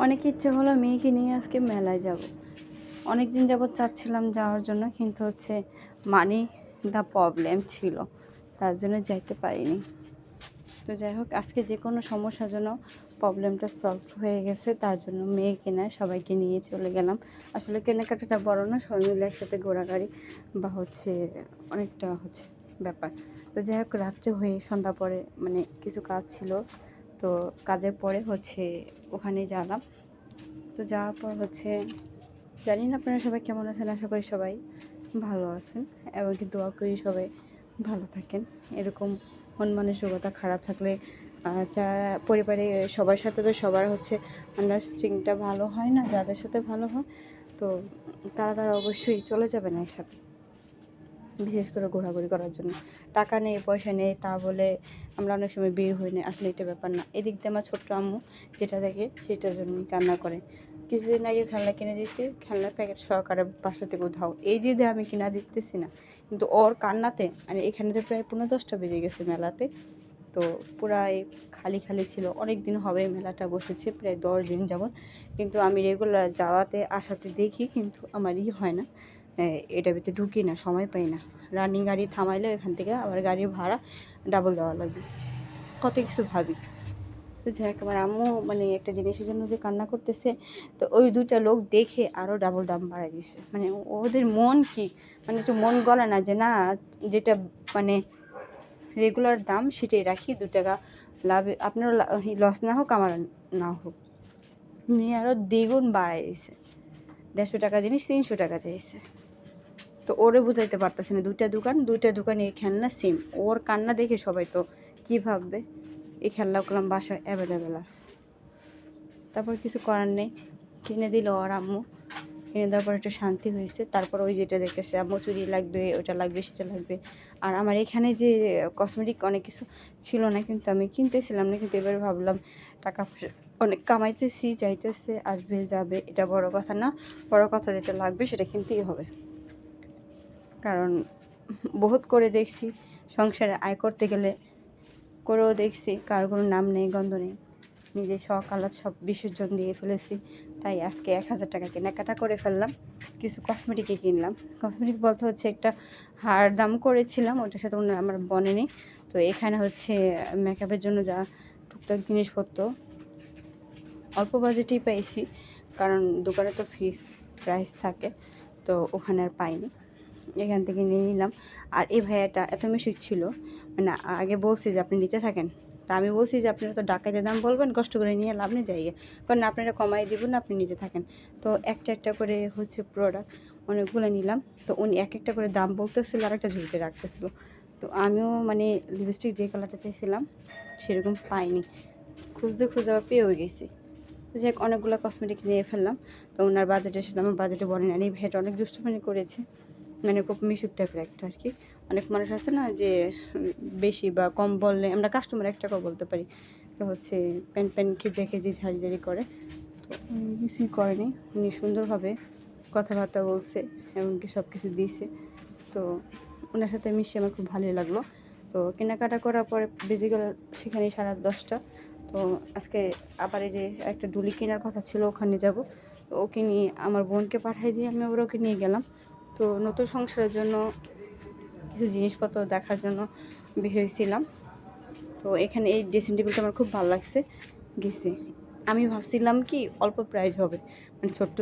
অনেক ইচ্ছে হলো মেয়েকে নিয়ে আজকে মেলায় যাব। অনেক দিন যাবত চাচ্ছিলাম যাওয়ার জন্য, কিন্তু মানি দ্য প্রবলেম ছিল, তার জন্য যাইতে পারিনি। তো যাই হোক, আজকে যে কোনো সমস্যার জন্য প্রবলেমটা সলভ হয়ে গেছে, তার জন্য মেয়েকে না সবাইকে নিয়ে চলে গেলাম। আসলে কেনাকাটাটা বড় না, সবাই মিলে একসাথে ঘোরাঘুরি বা অনেকটা ব্যাপার। তো যাই হোক, রাত্রে হয়ে সন্ধ্যা পরে কিছু কাজ ছিল, তো কাজের পরে ওখানে গেলাম। তো যাওয়ার পর জানি না আপনারা সবাই কেমন আছেন, আশা করি সবাই ভালো আছেন এবং দোয়া করি সবাই ভালো থাকেন। এরকম মন মানসিকতা খারাপ থাকলে যারা পরিবারে সবার সাথে তো সবার আন্ডারস্ট্যান্ডিংটা ভালো হয় না, যাদের সাথে ভালো হয় তো তারা অবশ্যই চলে যাবে না একসাথে, বিশেষ করে ঘোরাঘুরি করার জন্য। টাকা নেই, পয়সা নেই, তা বলে আমরা অনেক সময় বের হই না, আসলে এটা ব্যাপার না। এদিক দিয়ে আমার ছোট্ট আম্মু যেটা দেখে সেটার জন্য কান্না করে। কিছুদিন আগে খেলনা কিনে দিয়েছি, খেলনার প্যাকেট সহকারে বাসা থেকে উধাও। এই যে আমি কিনা দিতেছি না, কিন্তু ওর কান্নাতে এখানেতে প্রায় 15-10টা বেজে গেছে মেলাতে। তো পুরাই খালি খালি ছিল। অনেক দিন হবে মেলাটা বসেছে, প্রায় 10 দিন যাবত, কিন্তু আমি রেগুলার যাওয়াতে আসাতে দেখি, কিন্তু আমার হয় না, এটার ভিতরে ঢুকি না, সময় পাই না। রানিং গাড়ি থামাইলে এখান থেকে আবার গাড়ির ভাড়া ডাবল দেওয়া লাগবে, কত কিছু ভাবি। তো যাই হোক, আমার আম্মু একটা জিনিসের জন্য যে কান্না করতেছে, তো ওই দুটা লোক দেখে আরও ডাবল দাম বাড়াই দিছে। ওদের মন কি, একটু মন গলে না যে না, যেটা রেগুলার দাম সেটাই রাখি, 2 টাকা লাভ, আপনারও লস না হোক আমার না হোক। নিয়ে আরও দ্বিগুণ বাড়াই দিছে, 150 টাকা জিনিস 300 টাকা চাইছে। তো ওরে বুঝাইতে পারতেছে না, দুইটা দোকান এই খেলনা সেম। ওর কান্না দেখে সবাই তো কী ভাববে। এই খেলনাগুলো বাসায় অ্যাভেলেবেল আছে, তারপর কিছু করার নেই, কিনে দিল ওর আম্মু। কিনে দেওয়ার পর একটু শান্তি হয়েছে। তারপর ওই যেটা দেখতেছে, আম্মু চুড়ি লাগবে, ওটা লাগবে, সেটা লাগবে। আর আমার এখানে যে কসমেটিক অনেক কিছু ছিল না, কিন্তু আমি কিনতেছিলাম না। কিন্তু এবার ভাবলাম টাকা পয়সা অনেক কামাইতেছি, চাইতেছে, আসবে যাবে, এটা বড় কথা না। বড় কথা যেটা লাগবে সেটা কিনতেই হবে, কারণ বহুত করে দেখছি সংসারে আয় করতে গেলে, করেও দেখছি কার কোনো নাম নেই, গন্ধ নেই। নিজের শখ আহ্লাদ সব বিসর্জন দিয়ে ফেলেছি। তাই আজকে 1000 টাকা কেনাকাটা করে ফেললাম। কিছু কসমেটিকই কিনলাম। কসমেটিক বলতে একটা হার দাম করেছিলাম, ওটার সাথে আমার বনেনি। তো এখানে মেকআপের জন্য যা টুকটাক জিনিসপত্র অল্প বাজেটেই পাইছি, কারণ দোকানে তো ফিক্স প্রাইস থাকে, তো ওখানে আর পাইনি, এখান থেকে নিয়ে নিলাম। আর এই ভাইয়াটা এত মিশুক ছিল, আগে বলছি যে আপনি নিতে থাকেন। তা আমি বলছি যে আপনারা তো ডাকাইতে দাম বলবেন, কষ্ট করে নিয়ে লাভ নেই, যাইয়ে কারণ আপনারা কমাই দেবেন না, আপনি নিতে থাকেন। তো একটা করে প্রোডাক্ট অনেকগুলো নিলাম। তো উনি একটা করে দাম বলতেছিল, আর একটা ঝুঁকিতে রাখতেছিল। তো আমিও লিপস্টিক যে কালারটা চাইছিলাম সেরকম পাইনি, খুঁজতে আবার পেয়েও গেছি। তো যাই হোক, অনেকগুলো কসমেটিক নিয়ে ফেললাম। তো ওনার বাজেটের সাথে আমার বাজেটে বলেন, আর এই ভাইটা অনেক দুষ্টুমি করেছে, খুব মিশুক টাইপের একটা আর কি। অনেক মানুষ আছে না যে বেশি বা কম বললে আমরা কাস্টমার 1 টাকাও বলতে পারি, তো প্যান খেজে ঝাড়ি করে। তো উনি কিছুই করেনি, উনি সুন্দরভাবে কথাবার্তা বলছে, এমনকি সব কিছু দিয়েছে। তো ওনার সাথে মিশে আমার খুব ভালোই লাগলো। তো কেনাকাটা করার পরে বেজে গেল সেখানে 10:30। তো আজকে আবার এই যে একটা ডুলি কেনার কথা ছিল, ওখানে যাব। তো ওকে নিয়ে আমার বোনকে পাঠিয়ে দিয়ে আমি আবার ওকে নিয়ে গেলাম। তো নতুন সংসারের জন্য কিছু জিনিসপত্র দেখার জন্য বের হয়েছিলাম। তো এখানে এই ড্রেসিং টেবিলটা আমার খুব ভালো লাগছে, গেছি। আমি ভাবছিলাম কি অল্প প্রাইস হবে, ছোট্ট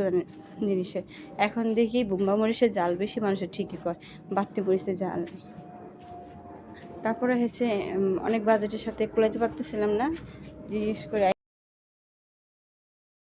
জিনিসে। এখন দেখি বোম্বা মরিচের জাল বেশি, মানুষের ঠিকই কয়, বাড়তি মরিচের জাল নেই। তারপরে অনেক বাজেটের সাথে কুলাইতে পারতেছিলাম না, জিজ্ঞেস করে